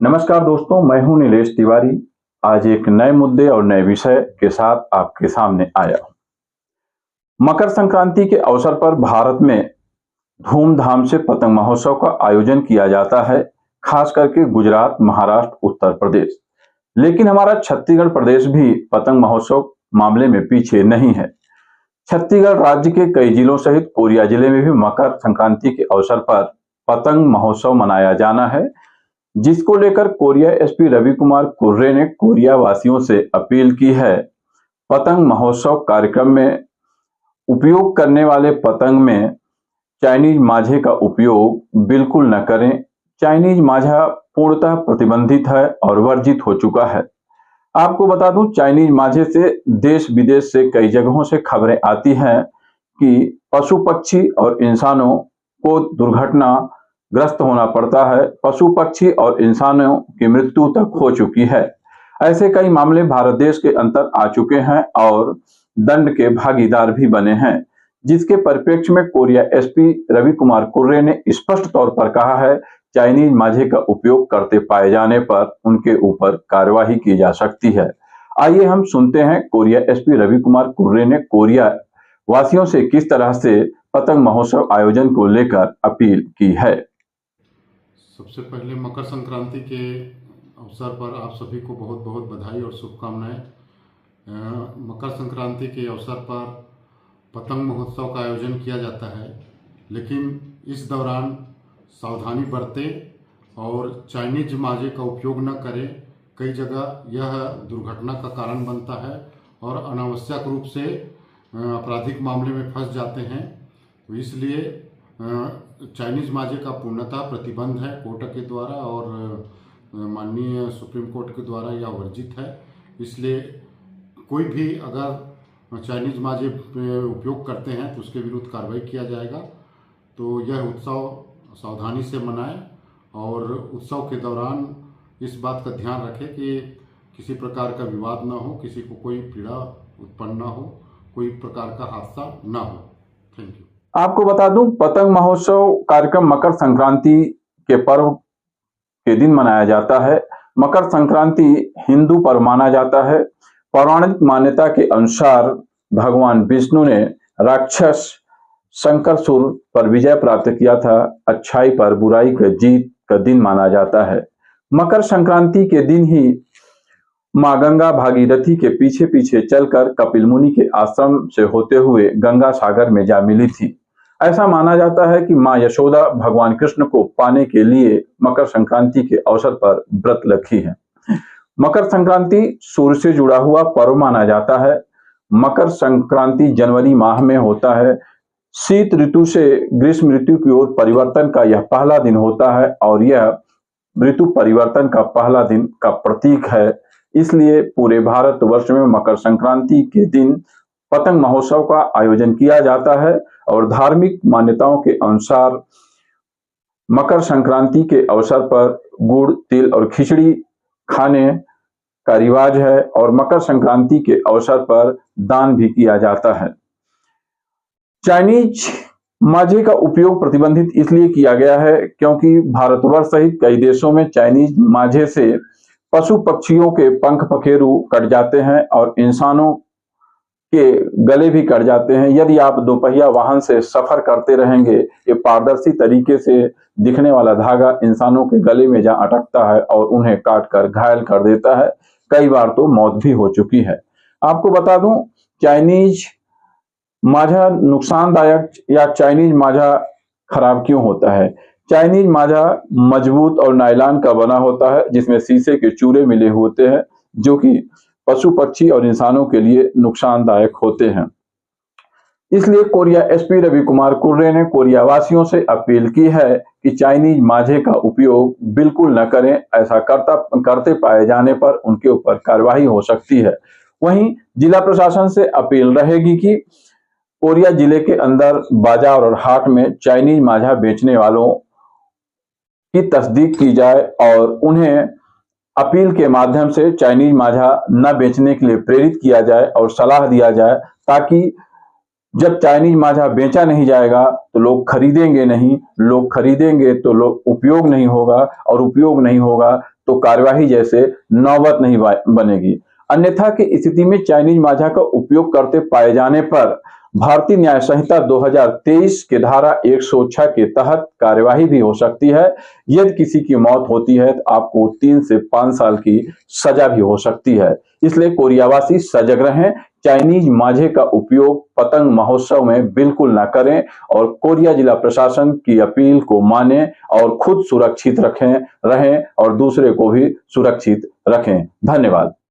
नमस्कार दोस्तों, मैं हूं नीलेश तिवारी। आज एक नए मुद्दे और नए विषय के साथ आपके सामने आया हूं। मकर संक्रांति के अवसर पर भारत में धूमधाम से पतंग महोत्सव का आयोजन किया जाता है, खास करके गुजरात, महाराष्ट्र, उत्तर प्रदेश। लेकिन हमारा छत्तीसगढ़ प्रदेश भी पतंग महोत्सव मामले में पीछे नहीं है। छत्तीसगढ़ राज्य के कई जिलों सहित कोरिया जिले में भी मकर संक्रांति के अवसर पर पतंग महोत्सव मनाया जाना है, जिसको लेकर कोरिया एसपी रवि कुमार कुर्रे ने कोरिया वासियों से अपील की है। पतंग महोत्सव कार्यक्रम में उपयोग करने वाले पतंग में चाइनीज माझे का उपयोग बिल्कुल न करें। चाइनीज माझा पूर्णतः प्रतिबंधित है और वर्जित हो चुका है। आपको बता दूं, चाइनीज माझे से देश विदेश से कई जगहों से खबरें आती हैं कि पशु पक्षी और इंसानों को दुर्घटना ग्रस्त होना पड़ता है। पशु पक्षी और इंसानों की मृत्यु तक हो चुकी है। ऐसे कई मामले भारत देश के अंदर आ चुके हैं और दंड के भागीदार भी बने हैं, जिसके परिप्रेक्ष्य में कोरिया एसपी रवि कुमार कुर्रे ने स्पष्ट तौर पर कहा है, चाइनीज माझे का उपयोग करते पाए जाने पर उनके ऊपर कार्यवाही की जा सकती है। आइए हम सुनते हैं कोरिया एसपी रवि कुमार कुर्रे ने कोरिया वासियों से किस तरह से पतंग महोत्सव आयोजन को लेकर अपील की है। सबसे पहले मकर संक्रांति के अवसर पर आप सभी को बहुत बहुत बधाई और शुभकामनाएं। मकर संक्रांति के अवसर पर पतंग महोत्सव का आयोजन किया जाता है, लेकिन इस दौरान सावधानी बरतें और चाइनीज माजे का उपयोग न करें। कई जगह यह दुर्घटना का कारण बनता है और अनावश्यक रूप से आपराधिक मामले में फंस जाते हैं। तो इसलिए चाइनीज माजे का पूर्णतः प्रतिबंध है कोर्ट के द्वारा और माननीय सुप्रीम कोर्ट के द्वारा यह वर्जित है। इसलिए कोई भी अगर चाइनीज माजे उपयोग करते हैं तो उसके विरुद्ध कार्रवाई किया जाएगा। तो यह उत्सव सावधानी से मनाएं और उत्सव के दौरान इस बात का ध्यान रखें कि किसी प्रकार का विवाद न हो, किसी को कोई पीड़ा उत्पन्न न हो, कोई प्रकार का हादसा न हो। Thank you. आपको बता दूं, पतंग महोत्सव कार्यक्रम मकर संक्रांति के पर्व के दिन मनाया जाता है। मकर संक्रांति हिंदू पर्व माना जाता है। पौराणिक मान्यता के अनुसार भगवान विष्णु ने राक्षस शंकरसुर पर विजय प्राप्त किया था। अच्छाई पर बुराई की जीत का दिन माना जाता है। मकर संक्रांति के दिन ही मां गंगा भागीरथी के पीछे पीछे चलकर कपिल मुनि के आश्रम से होते हुए गंगा सागर में जा मिली थी। ऐसा माना जाता है कि मां यशोदा भगवान कृष्ण को पाने के लिए मकर संक्रांति के अवसर पर व्रत रखी है। मकर संक्रांति सूर्य से जुड़ा हुआ पर्व माना जाता है। मकर संक्रांति जनवरी माह में होता है। शीत ऋतु से ग्रीष्म ऋतु की ओर परिवर्तन का यह पहला दिन होता है और यह ऋतु परिवर्तन का पहला दिन का प्रतीक है। इसलिए पूरे भारतवर्ष में मकर संक्रांति के दिन पतंग महोत्सव का आयोजन किया जाता है और धार्मिक मान्यताओं के अनुसार मकर संक्रांति के अवसर पर गुड़, तिल और खिचड़ी खाने का रिवाज है और मकर संक्रांति के अवसर पर दान भी किया जाता है। चाइनीज माझे का उपयोग प्रतिबंधित इसलिए किया गया है क्योंकि भारतवर्ष सहित कई देशों में चाइनीज माझे से पशु पक्षियों के पंख पखेरु कट जाते हैं और इंसानों के गले भी कट जाते हैं। यदि आप दोपहिया वाहन से सफर करते रहेंगे, ये पारदर्शी तरीके से दिखने वाला धागा इंसानों के गले में जा अटकता है और उन्हें काट कर घायल कर देता है। कई बार तो मौत भी हो चुकी है। आपको बता दूं, चाइनीज माझा नुकसानदायक या चाइनीज माझा खराब क्यों होता है? चाइनीज माझा मजबूत और नायलॉन का बना होता है, जिसमें शीशे के चूरे मिले होते हैं, जो कि पशु पक्षी और इंसानों के लिए नुकसानदायक होते हैं। इसलिए कोरिया एसपी रवि कुमार कुर्रे ने कोरिया वासियों से अपील की है कि चाइनीज माझे का उपयोग बिल्कुल न करें। ऐसा करते पाए जाने पर उनके ऊपर कार्रवाई हो सकती है। वहीं जिला प्रशासन से अपील रहेगी कि कोरिया जिले के अंदर बाजार और हाट में चाइनीज माझा बेचने वालों की तस्दीक की जाए और उन्हें अपील के माध्यम से चाइनीज माझा न बेचने के लिए प्रेरित किया जाए और सलाह दिया जाए, ताकि जब चाइनीज मांझा बेचा नहीं जाएगा तो लोग खरीदेंगे नहीं, लोग खरीदेंगे तो लोग उपयोग नहीं होगा, और उपयोग नहीं होगा तो कार्यवाही जैसे नौबत नहीं बनेगी। अन्यथा की स्थिति में चाइनीज मांझा का उपयोग करते पाए जाने पर भारतीय न्याय संहिता 2023 के धारा 106 के तहत कार्यवाही भी हो सकती है। यदि किसी की मौत होती है तो आपको 3 से 5 साल की सजा भी हो सकती है। इसलिए कोरियावासी सजग रहें, चाइनीज मांझे का उपयोग पतंग महोत्सव में बिल्कुल ना करें, और कोरिया जिला प्रशासन की अपील को मानें और खुद सुरक्षित रहें और दूसरे को भी सुरक्षित रखें। धन्यवाद।